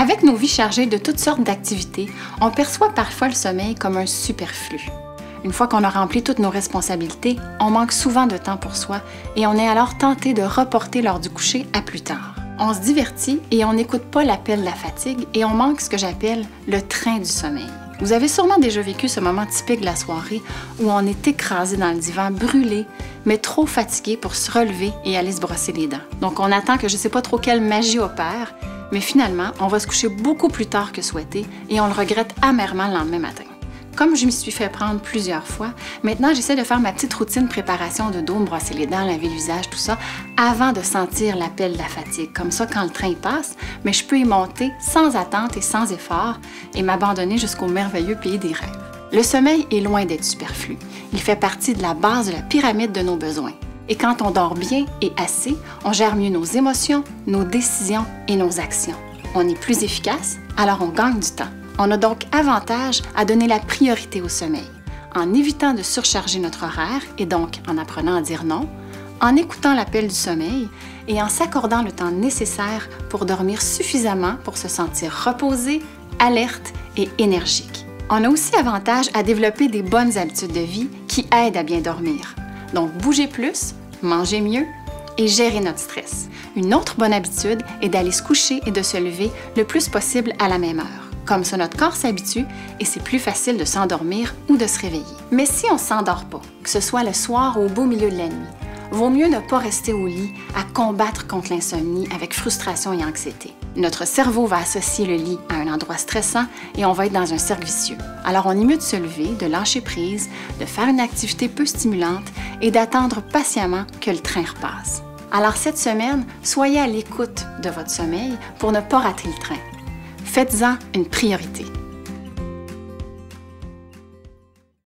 Avec nos vies chargées de toutes sortes d'activités, on perçoit parfois le sommeil comme un superflu. Une fois qu'on a rempli toutes nos responsabilités, on manque souvent de temps pour soi et on est alors tenté de reporter l'heure du coucher à plus tard. On se divertit et on n'écoute pas l'appel de la fatigue et on manque ce que j'appelle le train du sommeil. Vous avez sûrement déjà vécu ce moment typique de la soirée où on est écrasé dans le divan, brûlé, mais trop fatigué pour se relever et aller se brosser les dents. Donc on attend que je ne sais pas trop quelle magie opère, mais finalement, on va se coucher beaucoup plus tard que souhaité et on le regrette amèrement le lendemain matin. Comme je m'y suis fait prendre plusieurs fois, maintenant j'essaie de faire ma petite routine préparation de dos, me brosser les dents, laver le visage, tout ça, avant de sentir l'appel de la fatigue. Comme ça, quand le train passe, mais je peux y monter sans attente et sans effort et m'abandonner jusqu'au merveilleux pays des rêves. Le sommeil est loin d'être superflu. Il fait partie de la base de la pyramide de nos besoins. Et quand on dort bien et assez, on gère mieux nos émotions, nos décisions et nos actions. On est plus efficace, alors on gagne du temps. On a donc avantage à donner la priorité au sommeil, en évitant de surcharger notre horaire et donc en apprenant à dire non, en écoutant l'appel du sommeil et en s'accordant le temps nécessaire pour dormir suffisamment pour se sentir reposé, alerte et énergique. On a aussi avantage à développer des bonnes habitudes de vie qui aident à bien dormir. Donc bouger plus, manger mieux et gérer notre stress. Une autre bonne habitude est d'aller se coucher et de se lever le plus possible à la même heure. Comme ça, notre corps s'habitue et c'est plus facile de s'endormir ou de se réveiller. Mais si on ne s'endort pas, que ce soit le soir ou au beau milieu de la nuit, vaut mieux ne pas rester au lit à combattre contre l'insomnie avec frustration et anxiété. Notre cerveau va associer le lit à un endroit stressant et on va être dans un cercle vicieux. Alors on est mieux de se lever, de lâcher prise, de faire une activité peu stimulante et d'attendre patiemment que le train repasse. Alors cette semaine, soyez à l'écoute de votre sommeil pour ne pas rater le train. Faites-en une priorité.